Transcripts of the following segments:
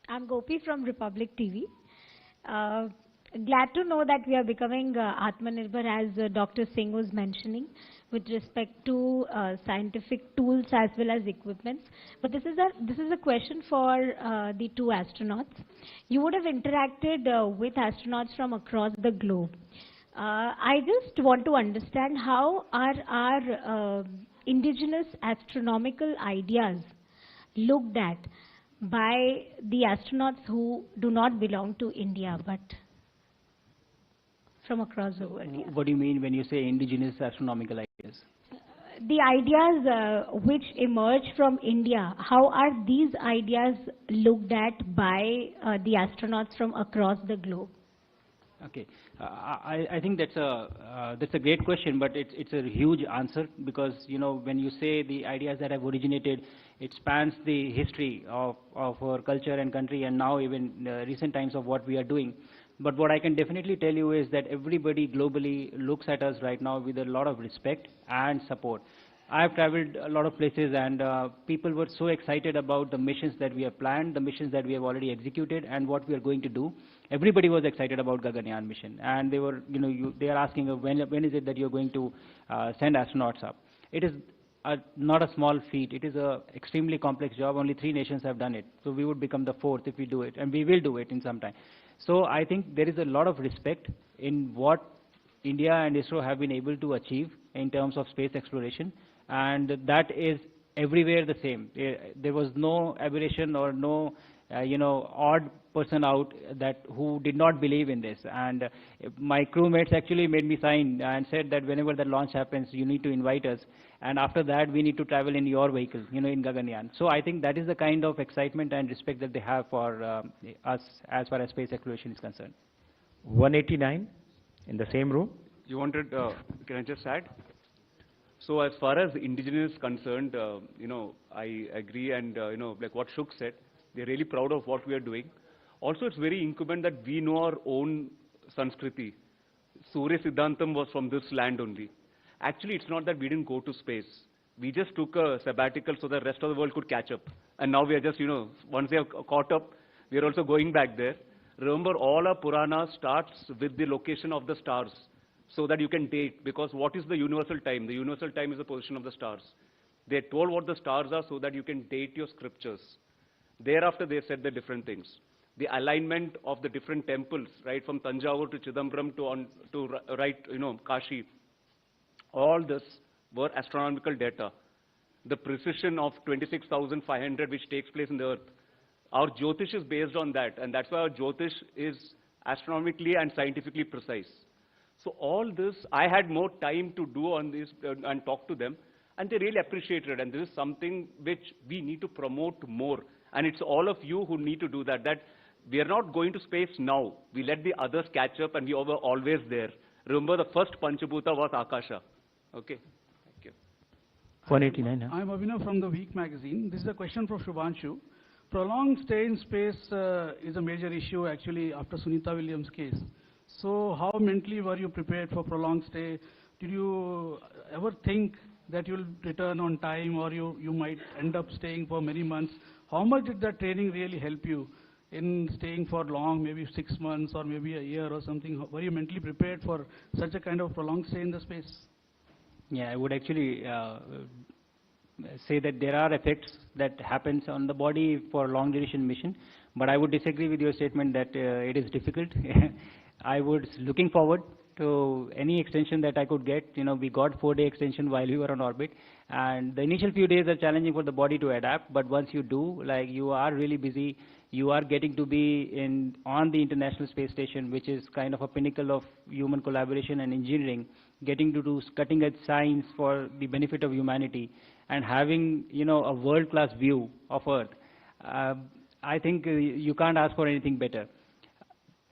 I'm Gopi from Republic TV. Glad to know that we are becoming Atmanirbhar, as Dr. Singh was mentioning, with respect to scientific tools as well as equipments. But this is a question for the two astronauts. You would have interacted with astronauts from across the globe. I just want to understand how are our indigenous astronomical ideas looked at by the astronauts who do not belong to India but from across the world. Yeah. What do you mean when you say indigenous astronomical ideas? The ideas which emerge from India, how are these ideas looked at by the astronauts from across the globe? Okay, I think that's a great question, but it's a huge answer, because when you say the ideas that have originated, it spans the history of our culture and country, and now even recent times of what we are doing. But what I can definitely tell you is that everybody globally looks at us right now with a lot of respect and support. I've traveled a lot of places, and people were so excited about the missions that we have planned, the missions that we have already executed, and what we are going to do. Everybody was excited about Gaganyaan mission, and they were, they are asking when is it that you're going to send astronauts up. It is not a small feat. It is an extremely complex job. Only 3 nations have done it. So we would become the 4th if we do it, and we will do it in some time. So I think there is a lot of respect in what India and ISRO have been able to achieve in terms of space exploration, and that is everywhere the same. There was no aberration or no odd person out who did not believe in this. And my crewmates actually made me sign and said that whenever the launch happens, you need to invite us. And after that, we need to travel in your vehicle, in Gaganyaan. So I think that is the kind of excitement and respect that they have for us as far as space exploration is concerned. 189 in the same room. You wanted, can I just add? So as far as indigenous is concerned, I agree, and like what Shuk said, we're really proud of what we are doing. Also, it's very incumbent that we know our own Sanskriti. Surya Siddhantam was from this land only. Actually, it's not that we didn't go to space. We just took a sabbatical so the rest of the world could catch up. And now we are just, once they have caught up, we are also going back there. Remember, all our Puranas starts with the location of the stars, so that you can date, because what is the universal time? The universal time is the position of the stars. They told what the stars are so that you can date your scriptures. Thereafter, they said the different things. The alignment of the different temples, right, from Tanjavur to Chidambaram to Kashi, all this were astronomical data. The precision of 26,500 which takes place in the earth. Our Jyotish is based on that, and that's why our Jyotish is astronomically and scientifically precise. So all this, I had more time to do on this and talk to them, and they really appreciated it. And this is something which we need to promote more. And it's all of you who need to do that. That we are not going to space now. We let the others catch up, and we were always there. Remember, the first Panchabhuta was Akasha. Okay. Thank you. 189. Huh? I'm Abhinav from the Week magazine. This is a question for Shubhanshu. Prolonged stay in space is a major issue actually after Sunita Williams' case. So how mentally were you prepared for prolonged stay? Did you ever think that you'll return on time, or you might end up staying for many months? How much did that training really help you in staying for long, maybe 6 months or maybe a year or something? Were you mentally prepared for such a kind of prolonged stay in the space? Yeah, I would actually say that there are effects that happens on the body for long duration mission, but I would disagree with your statement that it is difficult. I was looking forward to any extension that I could get. We got 4-day extension while we were on orbit, and the initial few days are challenging for the body to adapt, but once you do, like, you are really busy. You are getting to be on the International Space Station, which is kind of a pinnacle of human collaboration and engineering, getting to do cutting-edge science for the benefit of humanity, and having, a world-class view of Earth. I think you can't ask for anything better.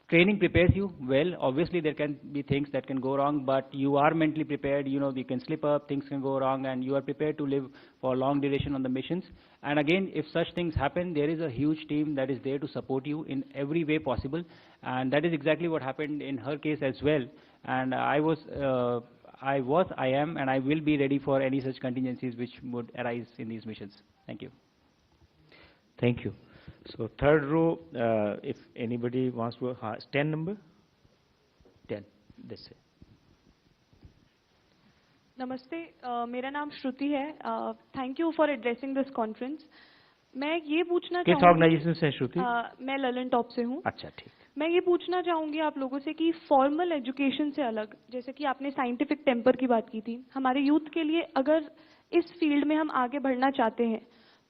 Training prepares you well. Obviously, there can be things that can go wrong, but you are mentally prepared. You can slip up, things can go wrong, and you are prepared to live for long duration on the missions. And again, if such things happen, there is a huge team that is there to support you in every way possible. And that is exactly what happened in her case as well. And I am, and I will be ready for any such contingencies which would arise in these missions. Thank you. Thank you. So third row, if anybody wants to, 10 number? 10, this say. नमस्ते, मेरा नाम श्रुति है. Thank you for addressing this conference. मैं ये पूछना किस चाहूँगी, organisation से श्रुति? मैं ललन टॉप से हूँ. अच्छा, ठीक. मैं ये पूछना चाहूँगी आप लोगों से कि फॉर्मल एजुकेशन से अलग, जैसे कि आपने साइंटिफिक टेम्पर की बात की थी, हमारे यूथ के लिए अगर इस फील्ड में हम आगे बढ़ना चाहते हैं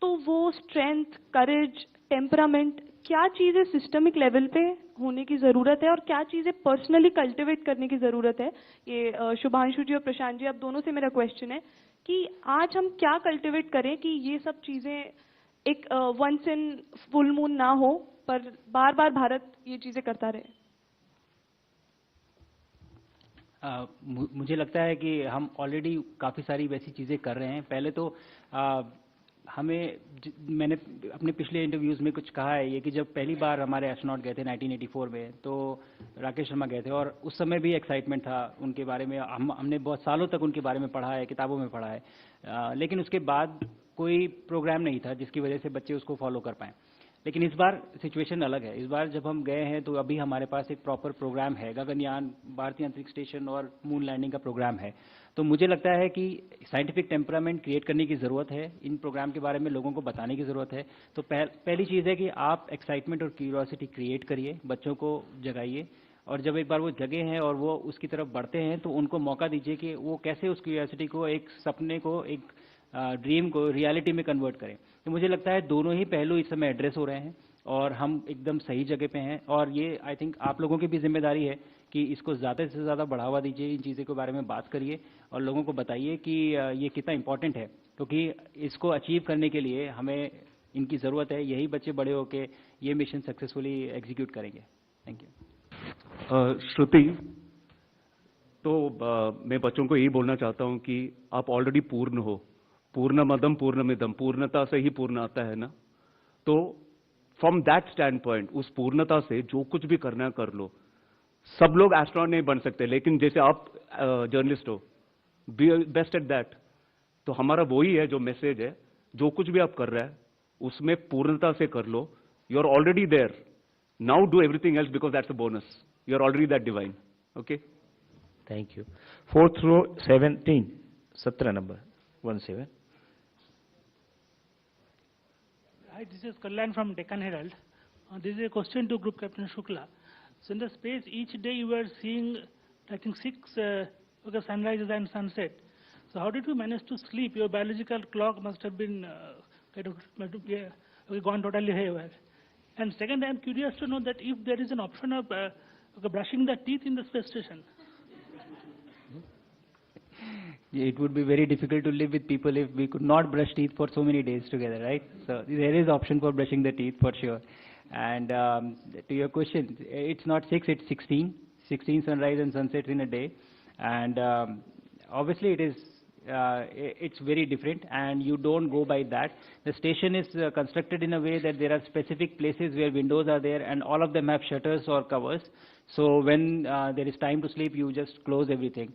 तो वो स्ट्रेंथ, करेज, टेम्परामेंट, क्या चीज़ें सिस्टमिक लेवल पे होने की ज़रूरत है और क्या चीज़ें पर्सनली कल्टिवेट करने की ज़रूरत है. ये शुभांशु जी और प्रशांत जी, आप दोनों से मेरा क्वेश्चन है कि आज हम क्या कल्टिवेट करें कि ये सब चीज़ें एक वंस इन फुल मून ना हो, पर बार बार भारत ये चीज़ें करता रहे. मुझे लगता है कि हम ऑलरेडी काफ़ी सारी वैसी चीज़ें कर रहे हैं. पहले तो मैंने अपने पिछले इंटरव्यूज़ में कुछ कहा है ये कि जब पहली बार हमारे एस्ट्रोनॉट गए थे 1984 में, तो राकेश शर्मा गए थे और उस समय भी एक्साइटमेंट था उनके बारे में. हमने बहुत सालों तक उनके बारे में पढ़ा है, किताबों में पढ़ा है, लेकिन उसके बाद कोई प्रोग्राम नहीं था जिसकी वजह से बच्चे उसको फॉलो कर पाएँ. लेकिन इस बार सिचुएशन अलग है. इस बार जब हम गए हैं तो अभी हमारे पास एक प्रॉपर प्रोग्राम है, गगनयान, भारतीय अंतरिक्ष स्टेशन और मून लैंडिंग का प्रोग्राम है. तो मुझे लगता है कि साइंटिफिक टेम्परामेंट क्रिएट करने की ज़रूरत है, इन प्रोग्राम के बारे में लोगों को बताने की ज़रूरत है. तो पहली चीज़ है कि आप एक्साइटमेंट और क्यूरियोसिटी क्रिएट करिए, बच्चों को जगाइए, और जब एक बार वो जगे हैं और वो उसकी तरफ बढ़ते हैं तो उनको मौका दीजिए कि वो कैसे उस क्यूरियोसिटी को, एक सपने को, एक ड्रीम को रियलिटी में कन्वर्ट करें. तो मुझे लगता है दोनों ही पहलू इस समय एड्रेस हो रहे हैं और हम एकदम सही जगह पे हैं. और ये आई थिंक आप लोगों की भी जिम्मेदारी है कि इसको ज़्यादा से ज़्यादा बढ़ावा दीजिए, इन चीज़ों के बारे में बात करिए और लोगों को बताइए कि ये कितना इम्पोर्टेंट है, क्योंकि इसको अचीव करने के लिए हमें इनकी ज़रूरत है. यही बच्चे बड़े होकर ये मिशन सक्सेसफुली एग्जीक्यूट करेंगे. Thank you. श्रुति, तो मैं बच्चों को यही बोलना चाहता हूँ कि आप ऑलरेडी पूर्ण हो. पूर्णमदम पूर्णमिदम, पूर्णता से ही पूर्ण आता है ना. तो फ्रॉम दैट स्टैंड पॉइंट, उस पूर्णता से जो कुछ भी करना है कर लो. सब लोग एस्ट्रोनॉट नहीं बन सकते, लेकिन जैसे आप जर्नलिस्ट हो, बी बेस्ट एट दैट. तो हमारा वही है जो मैसेज है, जो कुछ भी आप कर रहे हैं उसमें पूर्णता से कर लो. You are already there. Now do everything else because that's a bonus. You are already that divine. Okay, thank you. Fourth row 17 number 17. Hi, this is Kalyan from Deccan Herald. This is a question to Group Captain Shukla. So in the space, each day you were seeing, I think, 6 sunrises and sunset. So how did you manage to sleep? Your biological clock must have been gone totally haywire. And second, I am curious to know that if there is an option of brushing the teeth in the space station. It would be very difficult to live with people if we could not brush teeth for so many days together, right? So there is option for brushing the teeth for sure. And to your question, it's not 6, it's 16 sunrise and sunsets in a day. And obviously it is, it's very different and you don't go by that. The station is constructed in a way that there are specific places where windows are there and all of them have shutters or covers. So when there is time to sleep, you just close everything.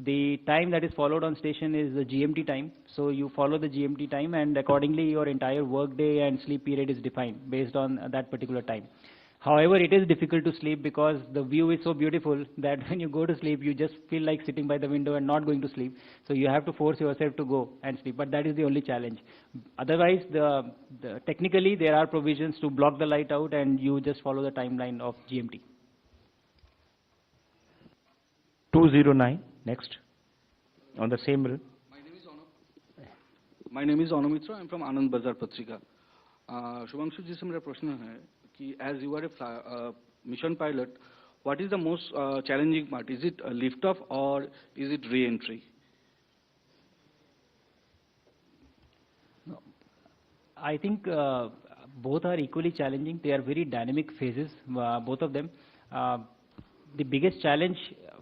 The time that is followed on station is the GMT time. So you follow the GMT time and accordingly your entire work day and sleep period is defined based on that particular time. However, it is difficult to sleep because the view is so beautiful that when you go to sleep, you just feel like sitting by the window and not going to sleep. So you have to force yourself to go and sleep. But that is the only challenge. Otherwise, technically there are provisions to block the light out and you just follow the timeline of GMT. 209. Next, on the same row. My name is Anu Mitra. I'm from Anand Bazar Patrika. Shubhanshu ji से मेरा प्रश्न है कि as you are a mission pilot, what is the most challenging part? Is it a lift off or is it re-entry? No, I think both are equally challenging. They are very dynamic phases, both of them. The biggest challenge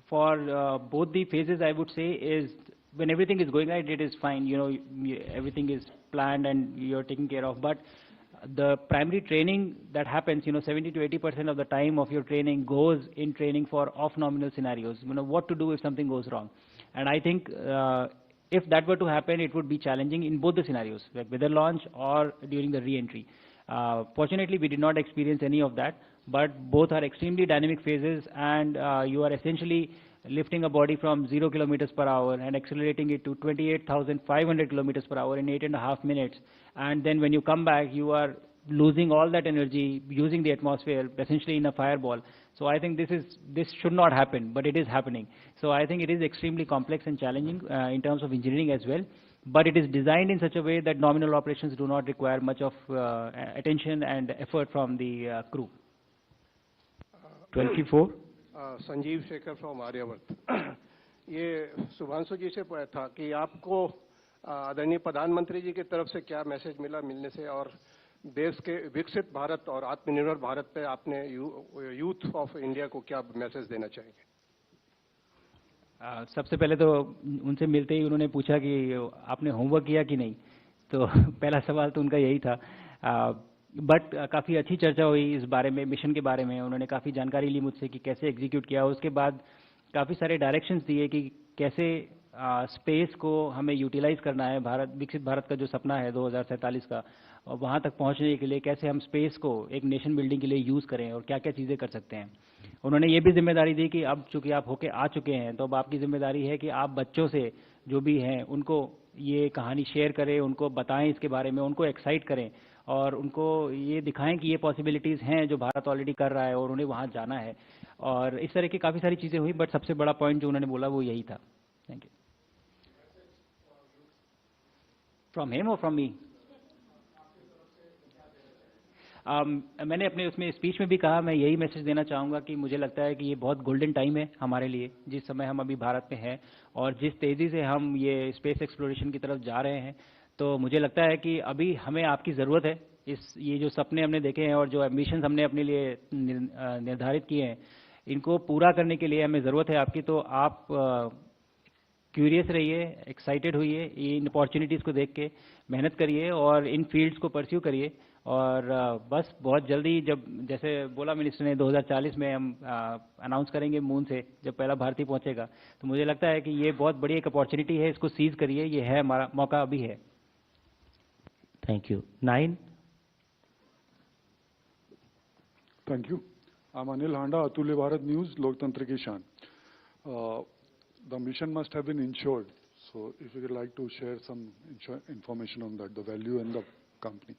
for both the phases, I would say, is when everything is going right, it is fine. You know, everything is planned and you're taken care of. But the primary training that happens, 70 to 80% of the time of your training goes in training for off-nominal scenarios. What to do if something goes wrong. And I think if that were to happen, it would be challenging in both the scenarios, like whether launch or during the re-entry. Fortunately, we did not experience any of that, but both are extremely dynamic phases, and you are essentially lifting a body from 0 kilometers per hour and accelerating it to 28,500 kilometers per hour in 8.5 minutes. And then when you come back, you are losing all that energy, using the atmosphere, essentially in a fireball. So I think this should not happen, but it is happening. So I think it is extremely complex and challenging in terms of engineering as well. But it is designed in such a way that nominal operations do not require much of attention and effort from the crew. 24. Sanjeev Shekhar from Aryavarta. ये शुभांशु जी से था कि आपको आदरणीय प्रधानमंत्री जी की तरफ से क्या मैसेज मिला मिलने से, और देश के विकसित भारत और आत्मनिर्भर भारत पे आपने यूथ ऑफ इंडिया को क्या मैसेज देना चाहेंगे? सबसे पहले तो उनसे मिलते ही उन्होंने पूछा कि आपने होमवर्क किया कि नहीं, तो पहला सवाल तो उनका यही था। बट काफ़ी अच्छी चर्चा हुई इस बारे में, मिशन के बारे में। उन्होंने काफ़ी जानकारी ली मुझसे कि कैसे एग्जीक्यूट किया। उसके बाद काफ़ी सारे डायरेक्शंस दिए कि कैसे स्पेस को हमें यूटिलाइज करना है। भारत, विकसित भारत का जो सपना है 2047 का, और वहाँ तक पहुँचने के लिए कैसे हम स्पेस को एक नेशन बिल्डिंग के लिए यूज़ करें और क्या क्या चीज़ें कर सकते हैं। उन्होंने ये भी जिम्मेदारी दी कि अब चूँकि आप होके आ चुके हैं, तो अब आपकी जिम्मेदारी है कि आप बच्चों से जो भी हैं उनको ये कहानी शेयर करें, उनको बताएं इसके बारे में, उनको एक्साइट करें और उनको ये दिखाएं कि ये पॉसिबिलिटीज़ हैं जो भारत ऑलरेडी कर रहा है और उन्हें वहाँ जाना है। और इस तरह की काफ़ी सारी चीज़ें हुई, बट सबसे बड़ा पॉइंट जो उन्होंने बोला वो यही था। Thank you. फ्रॉम हिम और फ्रॉम मी? मैंने अपने उसमें स्पीच में भी कहा, मैं यही मैसेज देना चाहूँगा कि मुझे लगता है कि ये बहुत गोल्डन टाइम है हमारे लिए, जिस समय हम अभी भारत में हैं और जिस तेज़ी से हम ये स्पेस एक्सप्लोरेशन की तरफ जा रहे हैं। तो मुझे लगता है कि अभी हमें आपकी ज़रूरत है। ये जो सपने हमने देखे हैं और जो एम्बिशंस हमने अपने लिए निर्धारित किए हैं, इनको पूरा करने के लिए हमें ज़रूरत है आपकी। तो आप क्यूरियस रहिए, एक्साइटेड होइए, इन अपॉर्चुनिटीज़ को देख के मेहनत करिए और इन फील्ड्स को परस्यू करिए। और बस बहुत जल्दी, जब जैसे बोला मिनिस्टर ने 2040 में हम अनाउंस करेंगे मून से जब पहला भारतीय पहुंचेगा, तो मुझे लगता है कि ये बहुत बड़ी एक अपॉर्चुनिटी है, इसको सीज करिए, ये है हमारा मौका, अभी है। Thank you. 9. Thank you. I'm Anil Handa, Atulya Bharat News, Loktantra Ki Shaan. The mission must have been insured. So if you would like to share some information on that, the value and the company.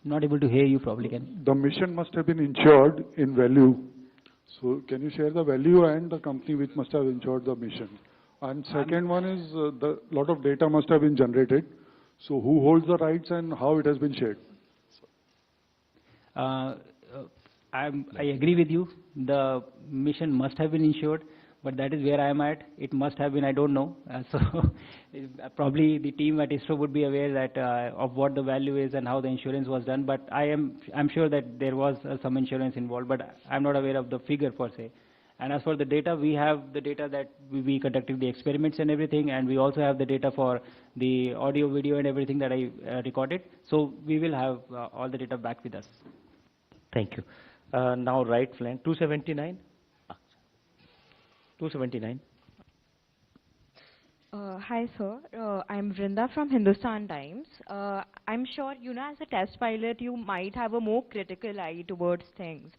Not able to hear you, probably can. The mission must have been insured in value. So can you share the value and the company which must have insured the mission? And second one is the lot of data must have been generated. So who holds the rights and how it has been shared? I agree with you. The mission must have been insured, but that is where I am at. It must have been, I don't know. So probably the team at ISRO would be aware that of what the value is and how the insurance was done. But I'm sure that there was some insurance involved, but I'm not aware of the figure per se. And as for the data, we have the data that we conducted the experiments and everything, and we also have the data for the audio, video, and everything that I recorded. So we will have all the data back with us. Thank you. Now right flank, 279. 279. Hi sir, I'm Vrinda from Hindustan Times. I'm sure, as a test pilot, you might have a more critical eye towards things.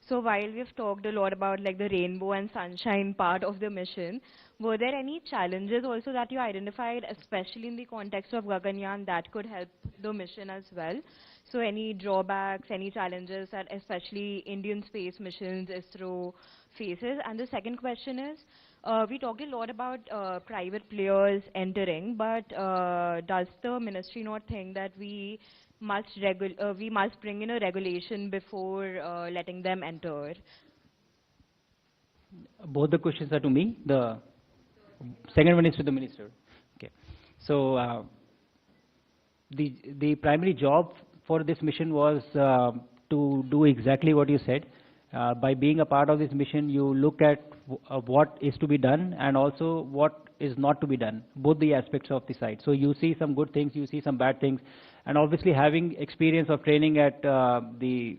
So while we've talked a lot about like the rainbow and sunshine part of the mission, were there any challenges also that you identified, especially in the context of Gaganyaan, that could help the mission as well? So any drawbacks, any challenges that especially Indian space missions, ISRO faces? And the second question is, we talked a lot about private players entering, but does the ministry not think that we must bring in a regulation before letting them enter? Both the questions are to me. The second one is to the minister. Okay. So the primary job for this mission was to do exactly what you said. By being a part of this mission, you look at what is to be done and also what is not to be done, both the aspects of the site. So you see some good things, you see some bad things. And obviously having experience of training at the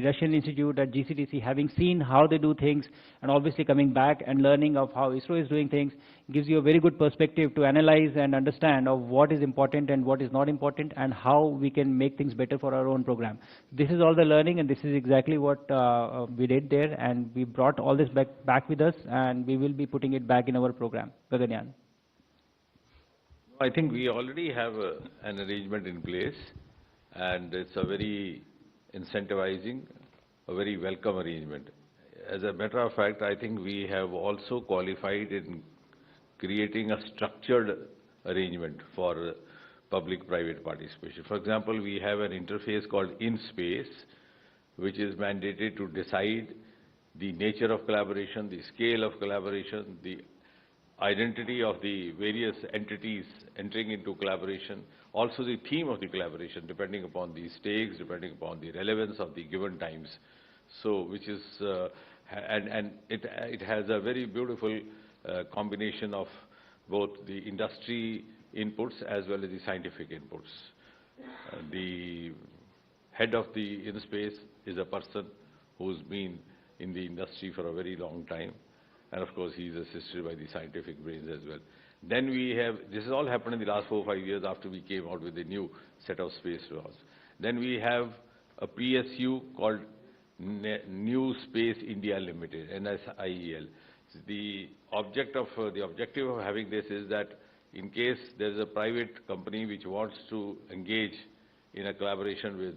Russian Institute at GCTC, having seen how they do things, and obviously coming back and learning of how ISRO is doing things, gives you a very good perspective to analyze and understand of what is important and what is not important, and how we can make things better for our own program. This is all the learning, and this is exactly what we did there, and we brought all this back with us, and we will be putting it back in our program. Gaganyan. I think we already have an arrangement in place, and it's a very incentivizing, a very welcome arrangement. As a matter of fact, I think we have also qualified in creating a structured arrangement for public-private participation. For example, we have an interface called InSpace, which is mandated to decide the nature of collaboration, the scale of collaboration, the identity of the various entities entering into collaboration, also the theme of the collaboration, depending upon the stakes, depending upon the relevance of the given times. So, which is, and it has a very beautiful combination of both the industry inputs as well as the scientific inputs. The head of the InSpace is a person who's been in the industry for a very long time. And of course, he is assisted by the scientific brains as well. Then we have, this has all happened in the last 4 or 5 years after we came out with a new set of space laws. Then we have a PSU called New Space India Limited, NSIEL. The objective of having this is that in case there is a private company which wants to engage in a collaboration with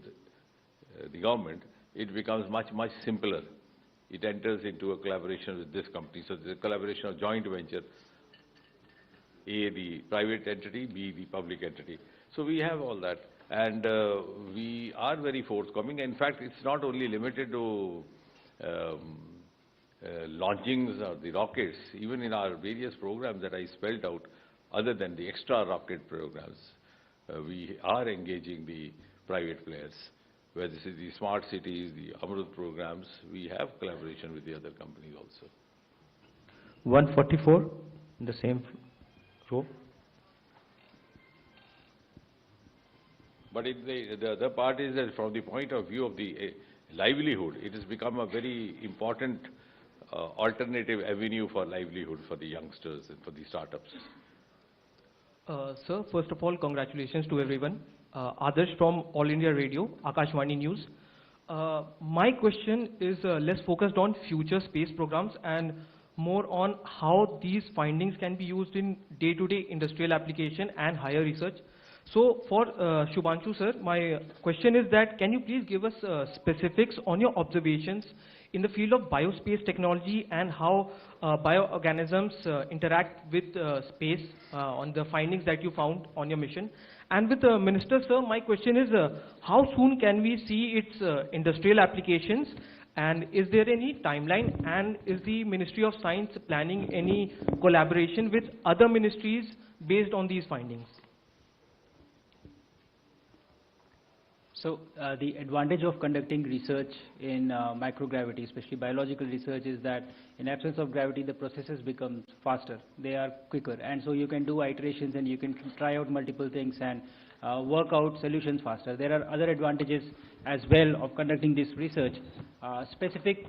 the government, it becomes much simpler. It enters into a collaboration with this company. So the collaboration of joint venture, A, the private entity, B, the public entity. So we have all that. And we are very forthcoming. In fact, it's not only limited to launchings of the rockets. Even in our various programs that I spelled out, other than the extra rocket programs, we are engaging the private players. Whether this is the smart cities, the Amrut programs, we have collaboration with the other companies also. 144 in the same row. But the other part is that from the point of view of the livelihood, it has become a very important alternative avenue for livelihood for the youngsters and for the startups. Sir, first of all, congratulations to everyone. Adarsh from All India Radio, Akashvani News. My question is less focused on future space programs and more on how these findings can be used in day-to-day industrial application and higher research. So for Shubhanshu sir, my question is that can you please give us specifics on your observations in the field of biospace technology and how bioorganisms interact with space on the findings that you found on your mission? And with the Minister sir, my question is how soon can we see its industrial applications, and is there any timeline, and is the Ministry of Science planning any collaboration with other ministries based on these findings? So the advantage of conducting research in microgravity, especially biological research, is that in absence of gravity, the processes become faster. They are quicker. And so you can do iterations and you can try out multiple things and work out solutions faster. There are other advantages as well of conducting this research. Specific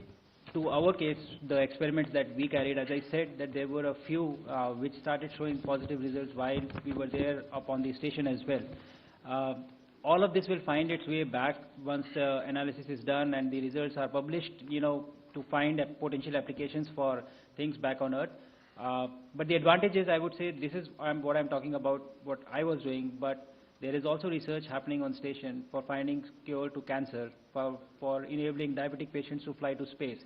to our case, the experiments that we carried, as I said, that there were a few which started showing positive results while we were there up on the station as well. All of this will find its way back once the analysis is done and the results are published, to find potential applications for things back on Earth. But the advantage is, I would say, this is what I'm talking about, what I was doing, but there is also research happening on station for finding cure to cancer, for enabling diabetic patients to fly to space.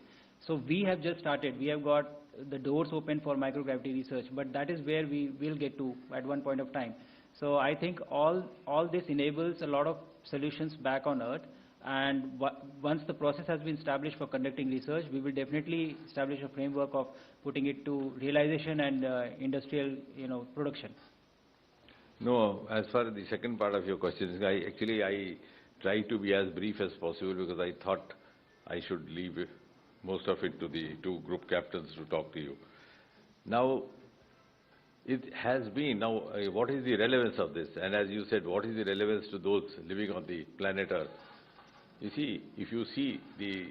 So we have just started. We have got the doors open for microgravity research, but that is where we will get to at one point of time. So I think all this enables a lot of solutions back on Earth, and once the process has been established for conducting research, we will definitely establish a framework of putting it to realization and industrial, production. No, as far as the second part of your question, I try to be as brief as possible because I thought I should leave most of it to the two group captains to talk to you. Now, it has been. Now, what is the relevance of this? And as you said, what is the relevance to those living on the planet Earth? You see, if you see the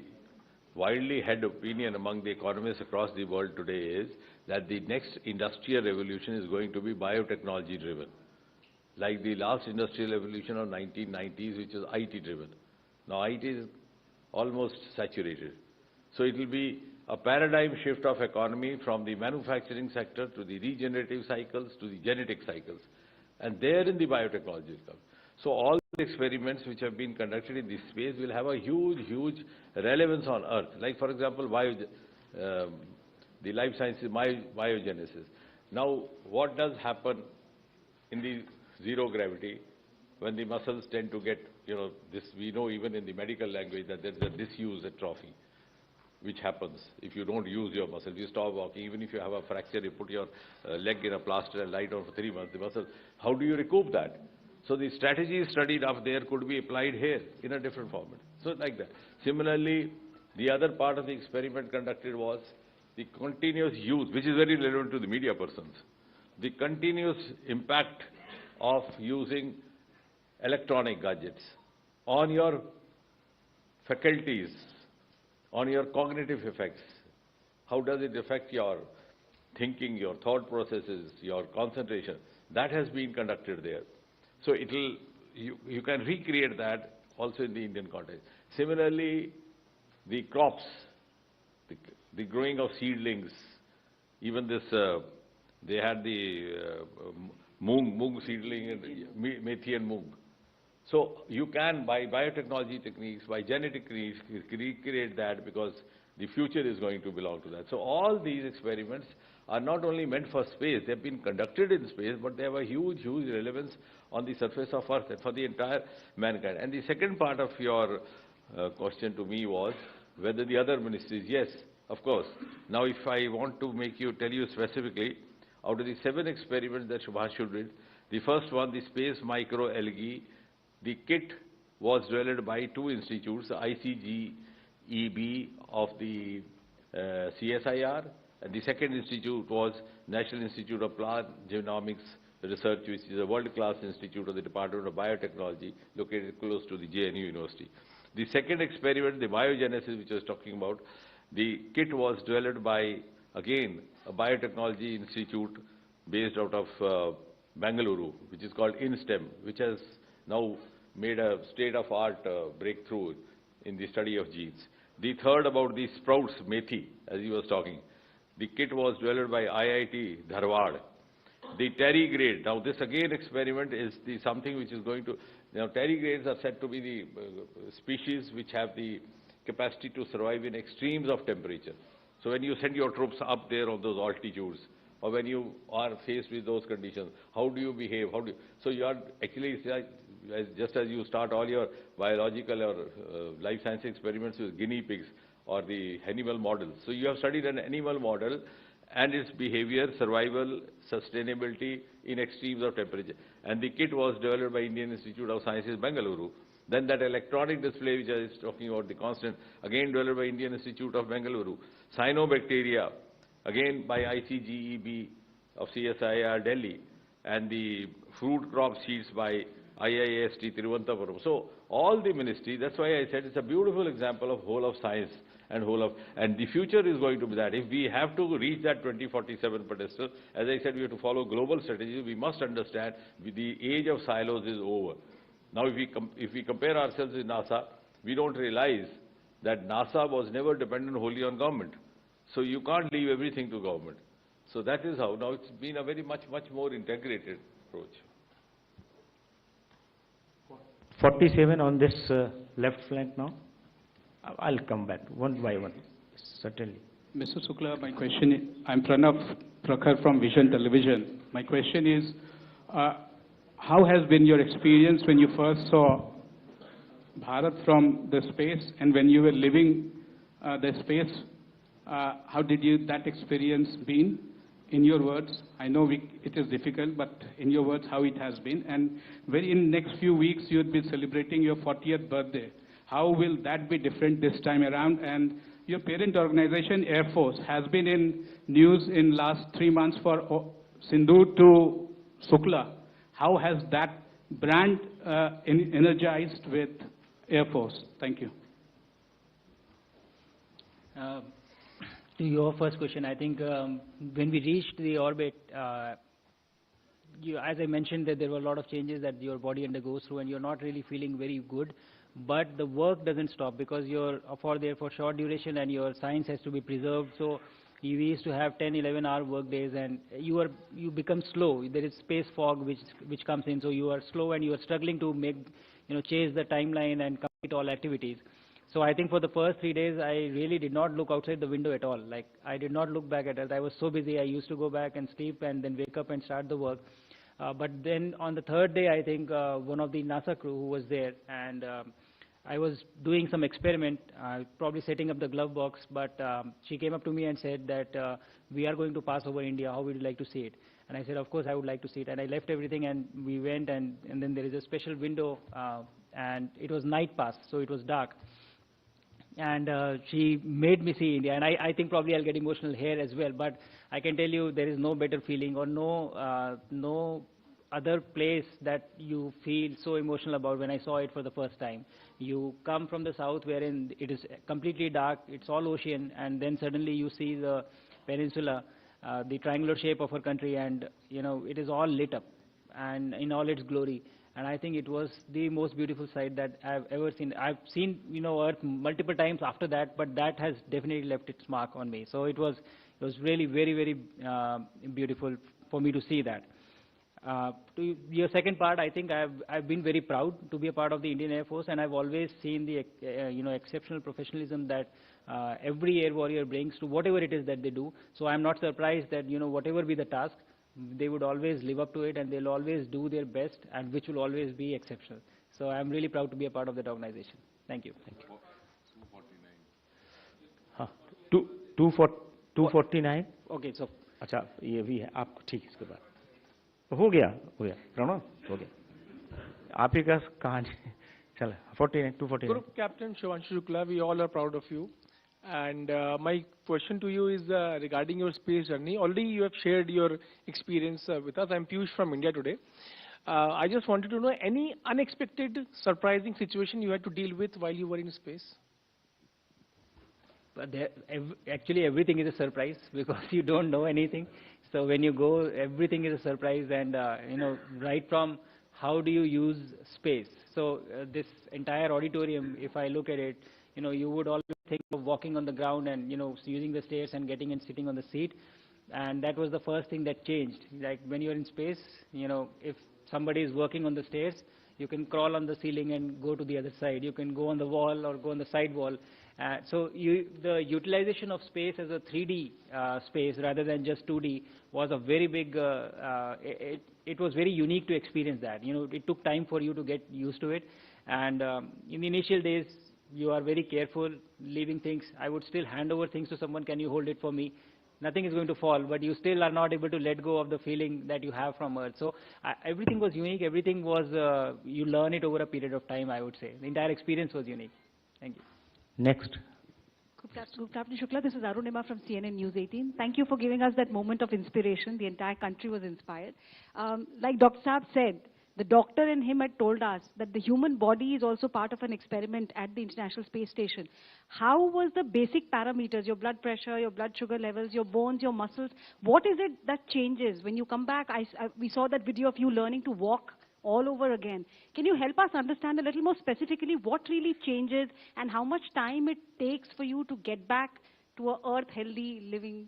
widely held opinion among the economists across the world today is that the next industrial revolution is going to be biotechnology driven. Like the last industrial revolution of 1990s, which is IT driven. Now IT is almost saturated. So it will be a paradigm shift of economy from the manufacturing sector to the regenerative cycles to the genetic cycles. And therein the biotechnology will come. So all the experiments which have been conducted in this space will have a huge, huge relevance on Earth. Like for example, the life sciences, biogenesis. Now, what does happen in the zero gravity when the muscles tend to get, this we know even in the medical language that there's a disuse atrophy, which happens if you don't use your muscle. If you stop walking, even if you have a fracture, you put your leg in a plaster and lie down for 3 months, the muscle, how do you recoup that? So the strategies studied up there could be applied here in a different format. So like that. Similarly, the other part of the experiment conducted was the continuous use, which is very relevant to the media persons, the continuous impact of using electronic gadgets on your faculties, on your cognitive effects. How does it affect your thinking, your thought processes, your concentration? That has been conducted there. So you can recreate that also in the Indian context. Similarly, the crops, the growing of seedlings, even this, they had the moong seedling, and methi and moong. So you can, by biotechnology techniques, by genetic techniques, recreate that because the future is going to belong to that. So all these experiments are not only meant for space, they've been conducted in space, but they have a huge, huge relevance on the surface of Earth and for the entire mankind. And the second part of your question to me was whether the other ministries, yes, of course. Now if I want to tell you specifically, out of the 7 experiments that Shubhanshu did, the first one, the space microalgae, the kit was developed by 2 institutes, the ICGEB of the CSIR, and the second institute was National Institute of Plant Genomics Research, which is a world-class institute of the Department of Biotechnology, located close to the JNU University. The second experiment, the biogenesis, which I was talking about, the kit was developed by, again, a biotechnology institute based out of Bengaluru, which is called InStem, which has now made a state-of-art breakthrough in the study of genes. The third about the sprouts, methi, as he was talking. The kit was developed by IIT Dharwad. The tardigrade, now this again experiment is something which is going to, tardigrades are said to be the species which have the capacity to survive in extremes of temperature. So when you send your troops up there on those altitudes, or when you are faced with those conditions, how do you behave? So you are actually, just as you start all your biological or life science experiments with guinea pigs or the animal models. So you have studied an animal model and its behavior, survival, sustainability in extremes of temperature. And the kit was developed by Indian Institute of Sciences, Bengaluru. Then that electronic display which I was talking about, the constant, again developed by Indian Institute of Bengaluru. Cyanobacteria, again by ICGEB of CSIR Delhi. And the fruit crop seeds by IIST Thiruvananthapuram. So all the ministry, that's why I said it's a beautiful example of whole of science and the future is going to be that. If we have to reach that 2047 pedestal, as I said, we have to follow global strategies. We must understand the age of silos is over. Now, if we compare ourselves with NASA, we don't realize that NASA was never dependent wholly on government. So you can't leave everything to government. So that is how now it's been a very much more integrated approach. 47 on this left flank now. I'll come back one by one, certainly. Mr. Shukla, my question, I'm Pranav Prakhar from Vision Television. My question is, how has been your experience when you first saw Bharat from the space and when you were living the space? How did that experience been? In your words, I know it is difficult, but in your words, how it has been. And in next few weeks, you'll be celebrating your 40th birthday. How will that be different this time around? And your parent organization, Air Force, has been in news in last 3 months for Sindhu to Shukla, how has that brand energized with Air Force? Thank you. To your first question, I think when we reached the orbit, as I mentioned, that there were a lot of changes that your body undergoes through, and you're not really feeling very good. But the work doesn't stop because you're there for short duration, and your science has to be preserved. So we used to have 10, 11-hour work days, and you become slow. There is space fog which comes in, so you are slow and you are struggling to chase the timeline and complete all activities. So I think for the first 3 days, I really did not look outside the window at all. Like, I did not look back at it. I was so busy. I used to go back and sleep and then wake up and start the work. But then on the third day, I think one of the NASA crew who was there, and I was doing some experiment, probably setting up the glove box, but she came up to me and said that we are going to pass over India. How would you like to see it? And I said, of course, I would like to see it. And I left everything, and we went, and then there is a special window, and it was night pass, so it was dark. And she made me see India, and I think probably I'll get emotional here as well, but I can tell you there is no better feeling or no other place that you feel so emotional about when I saw it for the first time. You come from the south wherein it is completely dark, it's all ocean, and then suddenly you see the peninsula, the triangular shape of our country, and it is all lit up and in all its glory. And I think it was the most beautiful sight that I've ever seen. I've seen, Earth multiple times after that, but that has definitely left its mark on me. So it was really very, very beautiful for me to see that. To your second part, I think I've been very proud to be a part of the Indian Air Force, and I've always seen the exceptional professionalism that every air warrior brings to whatever it is that they do. So I'm not surprised that whatever be the task, they would always live up to it, and they'll always do their best, and which will always be exceptional. So I'm really proud to be a part of that organization. Thank you. Thank you. 249. Okay, so अच्छा ये भी है आपको ठीक इसके बाद हो गया प्रणव हो गया आप ही का कहानी चल 49 249 Group Captain Shubhanshu Shukla, we all are proud of you. And my question to you is regarding your space journey. Already you have shared your experience with us. I'm Piyush from India today. I just wanted to know any unexpected, surprising situation you had to deal with while you were in space? But actually everything is a surprise because you don't know anything. So when you go, everything is a surprise, and right from how do you use space. So this entire auditorium, if I look at it, you would always think of walking on the ground and, using the stairs and getting and sitting on the seat. And that was the first thing that changed. Like when you're in space, if somebody is working on the stairs, you can crawl on the ceiling and go to the other side. You can go on the wall or go on the side wall. So the utilization of space as a 3D space rather than just 2D was a very big, it was very unique to experience that. It took time for you to get used to it. And in the initial days, you are very careful leaving things. I would still hand over things to someone, can you hold it for me? Nothing is going to fall, but you still are not able to let go of the feeling that you have from Earth. So everything was unique, everything was, you learn it over a period of time, I would say. The entire experience was unique. Thank you. Next. Group Captain Shukla, this is Arunima from CNN News 18. Thank you for giving us that moment of inspiration. The entire country was inspired. Like Dr. Saab said, the doctor in him had told us that the human body is also part of an experiment at the International Space Station. How was the basic parameters, your blood pressure, your blood sugar levels, your bones, your muscles, what is it that changes? When you come back, we saw that video of you learning to walk all over again. Can you help us understand a little more specifically what really changes and how much time it takes for you to get back to a earth-healthy living?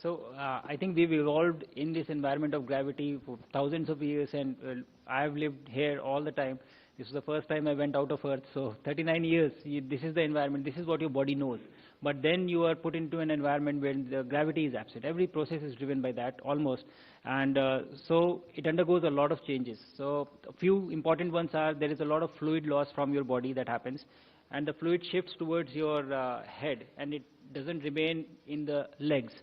So I think we've evolved in this environment of gravity for thousands of years, and I've lived here all the time. This is the first time I went out of Earth, so 39 years, this is the environment, this is what your body knows. But then you are put into an environment where the gravity is absent. Every process is driven by that, almost. And so it undergoes a lot of changes. So a few important ones are, there is a lot of fluid loss from your body that happens, and the fluid shifts towards your head, and it doesn't remain in the legs.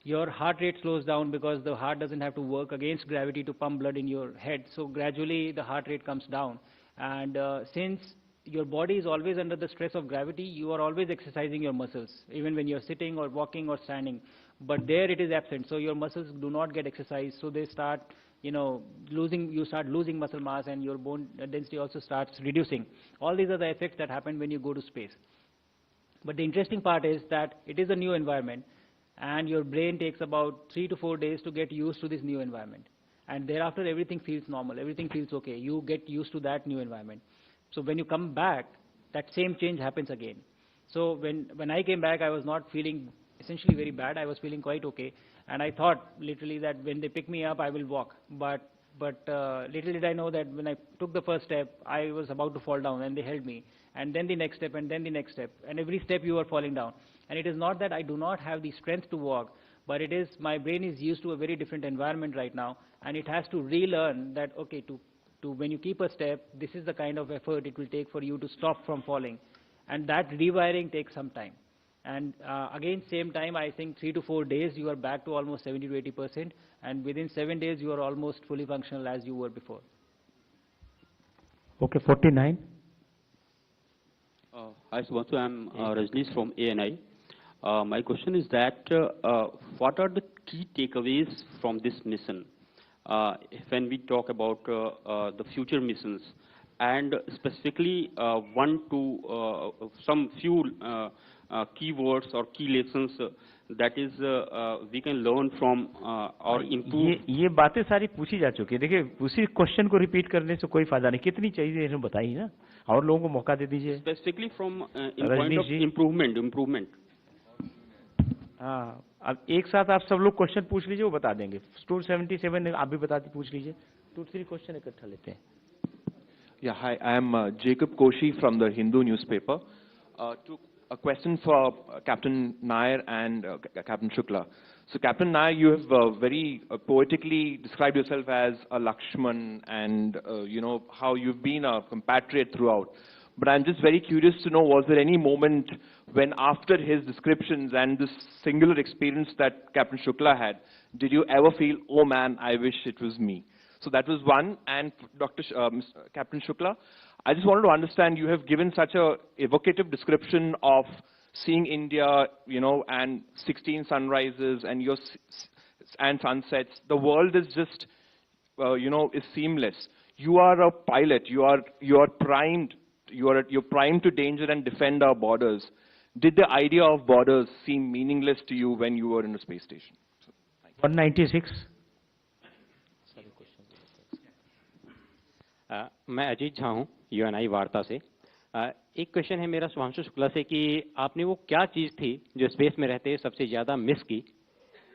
Your heart rate slows down because the heart doesn't have to work against gravity to pump blood in your head. So gradually the heart rate comes down. And since your body is always under the stress of gravity. You are always exercising your muscles, even when you're sitting or walking or standing. But there it is absent, so your muscles do not get exercised, so they start, you start losing muscle mass, and your bone density also starts reducing. All these are the effects that happen when you go to space. But the interesting part is that it is a new environment, and your brain takes about 3 to 4 days to get used to this new environment. And thereafter, everything feels normal, everything feels okay. You get used to that new environment. So when you come back, that same change happens again. So when I came back, I was not feeling essentially very bad. I was feeling quite okay. And I thought literally that when they pick me up, I will walk. But little did I know that when I took the first step, I was about to fall down, and they held me. And then the next step, and then the next step. And every step you are falling down. And it is not that I do not have the strength to walk, but it is my brain is used to a very different environment right now, and it has to relearn that, okay, to when you keep a step, this is the kind of effort it will take for you to stop from falling. And that rewiring takes some time. And again, same time, I think 3 to 4 days, you are back to almost 70 to 80%. And within 7 days, you are almost fully functional as you were before. Okay, 49. Hi, Shubhanshu. I'm Rajneesh from ANI. My question is that what are the key takeaways from this mission? When we talk about the future missions, and specifically some few keywords or key lessons that is we can learn from or improve. ये बातें सारी पूछी जा चुकी है. देखिए, उसी question को रिपीट करने से कोई फायदा नहीं. कितनी चाहिए इसमें बताइए ना, और लोगों को मौका दे दीजिए. Specifically from point of improvement. हाँ, अब एक साथ आप सब लोग क्वेश्चन पूछ लीजिए, वो बता देंगे. 277 आप भी पूछ लीजिए. 2-3 क्वेश्चन इकट्ठा लेते हैं. Yeah, hi, I am Jacob Koshi from the Hindu newspaper. A question for Captain Nair and Captain Shukla. So Captain Nair, you have very poetically described yourself as a Lakshman, and how you've been a compatriot throughout. But I'm just very curious to know, was there any moment when after his descriptions and this singular experience that Captain Shukla had, did you ever feel, oh man, I wish it was me? So that was one. And Captain Shukla, I just wanted to understand, you have given such a evocative description of seeing India, and 16 sunrises and and sunsets. The world is just, is seamless. You are a pilot. You are primed. You're primed to danger and defend our borders. Did the idea of borders seem meaningless to you when you were in a space station? 196. मैं अजीत झा हूँ UNI वार्ता से. एक question है मेरा शुभांशु शुक्ला से कि आपने वो क्या चीज़ थी जो स्पेस में रहते सबसे ज़्यादा मिस की.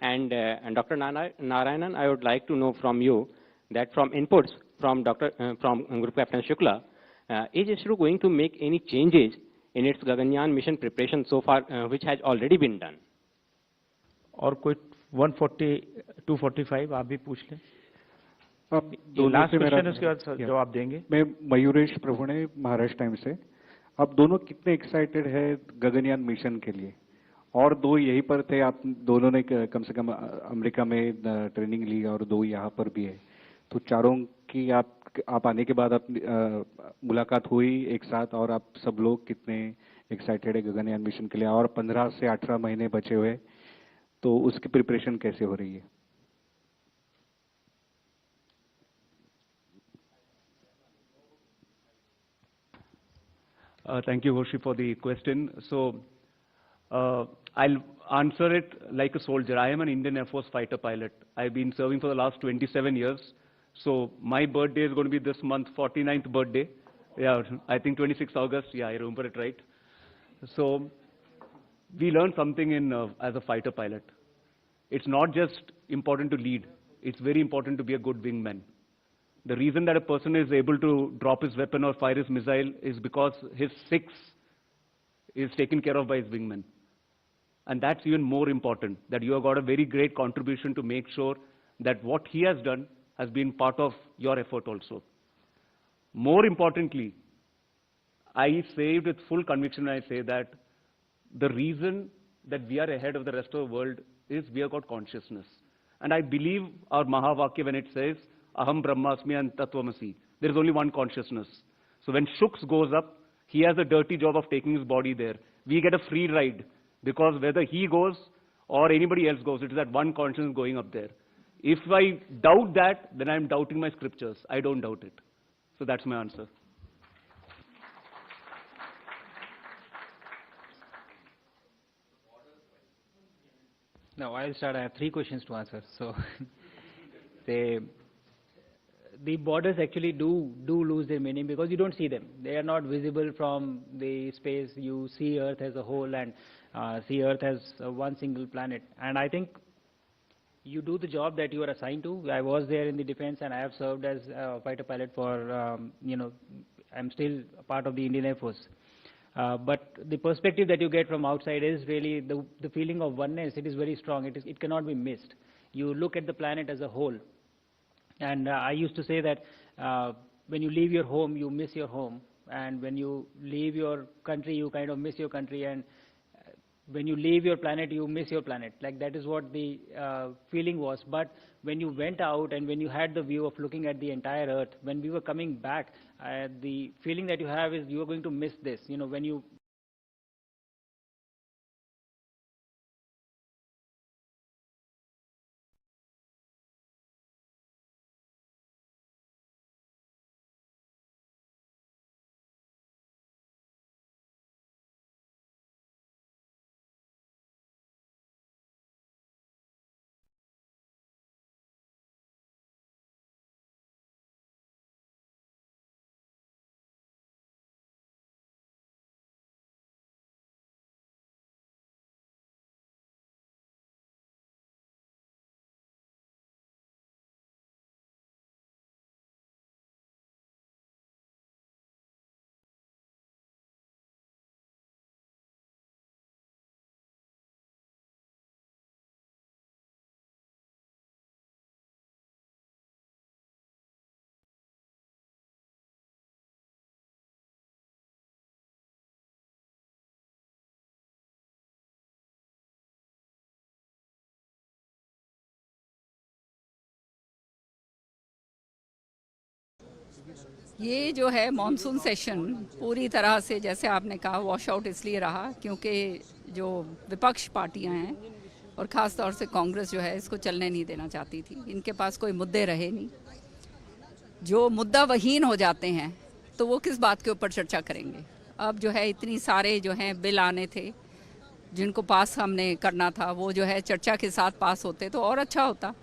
And doctor Narayanan, I would like to know from you that from inputs from group captain Shukla, is ISRO going to make any changes in its Gaganyaan mission preparation so far, which has already been done? और कोई 140, 245 आप भी पूछ लें. Last question उसके बाद जवाब देंगे. मैं मयूरेश प्रभुणे, महाराष्ट्र टाइम्स से. आप दोनों कितने एक्साइटेड है गगनयान मिशन के लिए? और 2 यहीं पर थे, आप दोनों ने कम से कम अमेरिका में ट्रेनिंग ली, और 2 यहाँ पर भी है. तो चारों की आप आने के बाद मुलाकात हुई एक साथ, और आप सब लोग कितने एक्साइटेड है गगनयान मिशन के लिए? और 15 से 18 महीने बचे हुए, तो उसकी प्रिपरेशन कैसे हो रही है? Thank you, Hoshi, for the question. So, I'll answer it like a soldier. I am an Indian Air Force fighter pilot. I've been serving for the last 27 years. So, my birthday is going to be this month, 49th birthday. Yeah, I think 26th August. Yeah, I remember it right. So, we learned something as a fighter pilot. It's not just important to lead. It's very important to be a good wingman. The reason that a person is able to drop his weapon or fire his missile is because his 6 is taken care of by his wingman. And that's even more important, that you have got a very great contribution to make sure that what he has done has been part of your effort also. More importantly, I say it with full conviction when I say that the reason that we are ahead of the rest of the world is we have got consciousness. And I believe our Mahavakya when it says, Aham Brahmasmi and Tattvamasi. There is only one consciousness. So when Shuks goes up, he has the dirty job of taking his body there. We get a free ride because whether he goes or anybody else goes, it is that one conscience going up there. If I doubt that, then I'm doubting my scriptures. I don't doubt it. So that's my answer. Now I'll start. I have 3 questions to answer. So the borders actually do lose their meaning because you don't see them. They are not visible from the space. You see Earth as a whole and see Earth as one single planet. And I think you do the job that you are assigned to. I was there in the defense and I have served as a fighter pilot for, I'm still a part of the Indian Air Force. But the perspective that you get from outside is really the feeling of oneness. It is very strong. It cannot be missed. You look at the planet as a whole. And I used to say that when you leave your home, you miss your home. And when you leave your country, you kind of miss your country. And when you leave your planet, you miss your planet. Like that is what the feeling was. But when you went out and when you had the view of looking at the entire Earth, when we were coming back, the feeling that you have is you are going to miss this. You know, when you ये जो है monsoon session पूरी तरह से जैसे आपने कहा wash out इसलिए रहा क्योंकि जो विपक्ष पार्टियां हैं और ख़ास तौर से कांग्रेस जो है इसको चलने नहीं देना चाहती थी. इनके पास कोई मुद्दे रहे नहीं. जो मुद्दा वहीन हो जाते हैं तो वो किस बात के ऊपर चर्चा करेंगे. अब जो है इतनी सारे जो हैं बिल आने थे जिनको पास हमने करना था वो जो है चर्चा के साथ पास होते तो और अच्छा होता.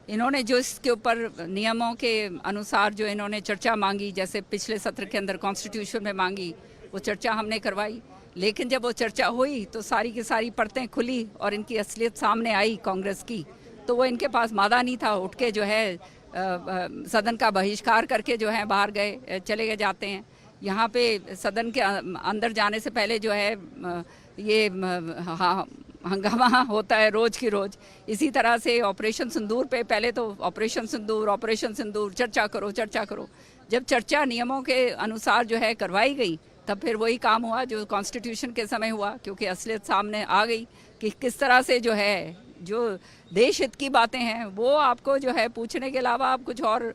इन्होंने जो इसके ऊपर नियमों के अनुसार जो इन्होंने चर्चा मांगी जैसे पिछले सत्र के अंदर कॉन्स्टिट्यूशन में मांगी वो चर्चा हमने करवाई. लेकिन जब वो चर्चा हुई तो सारी की सारी परतें खुली और इनकी असलियत सामने आई कांग्रेस की. तो वो इनके पास मादा नहीं था. उठ के जो है सदन का बहिष्कार करके जो है बाहर गए चले गए जाते हैं. यहाँ पे सदन के अंदर जाने से पहले जो है ये हंगामा होता है रोज की रोज. इसी तरह से ऑपरेशन सिंदूर पे पहले तो ऑपरेशन सिंदूर चर्चा करो. जब चर्चा नियमों के अनुसार जो है करवाई गई तब फिर वही काम हुआ जो कॉन्स्टिट्यूशन के समय हुआ क्योंकि असलियत सामने आ गई कि किस तरह से जो है जो देश हित की बातें हैं वो आपको जो है पूछने के अलावा आप कुछ और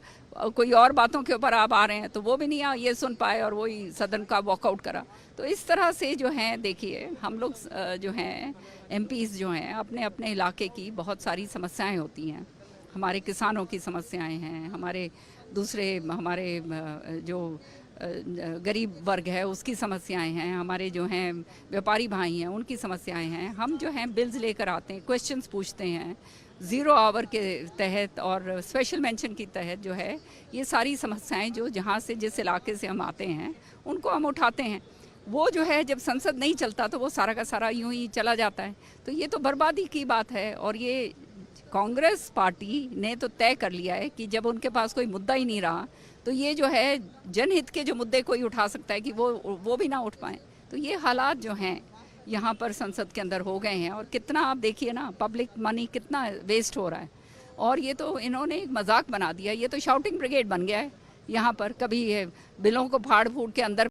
कोई और बातों के ऊपर आप आ रहे हैं तो वो भी नहीं ये सुन पाए और वही सदन का वॉकआउट करा. तो इस तरह से जो हैं देखिए हम लोग जो हैं एमपीज़ जो हैं अपने अपने इलाके की बहुत सारी समस्याएं होती हैं. हमारे किसानों की समस्याएं हैं, हमारे जो गरीब वर्ग है उसकी समस्याएं हैं, हमारे जो हैं व्यापारी भाई हैं उनकी समस्याएं हैं. हम जो हैं बिल्स लेकर आते हैं, क्वेश्चंस पूछते हैं 0 आवर के तहत और स्पेशल मेंशन की तहत जो है ये सारी समस्याएं जो जहाँ से जिस इलाके से हम आते हैं उनको हम उठाते हैं. वो जो है जब संसद नहीं चलता तो वो सारा का सारा यूं ही चला जाता है. तो ये तो बर्बादी की बात है. और ये कांग्रेस पार्टी ने तो तय कर लिया है कि जब उनके पास कोई मुद्दा ही नहीं रहा तो ये जो है जनहित के जो मुद्दे कोई उठा सकता है कि वो भी ना उठ पाए. तो ये हालात जो हैं यहाँ पर संसद के अंदर हो गए हैं. और कितना आप देखिए ना पब्लिक मनी कितना वेस्ट हो रहा है. और ये तो इन्होंने एक मजाक बना दिया. ये तो शाउटिंग ब्रिगेड बन गया है यहाँ पर. कभी ये बिलों को फाड़ फूट के अंदर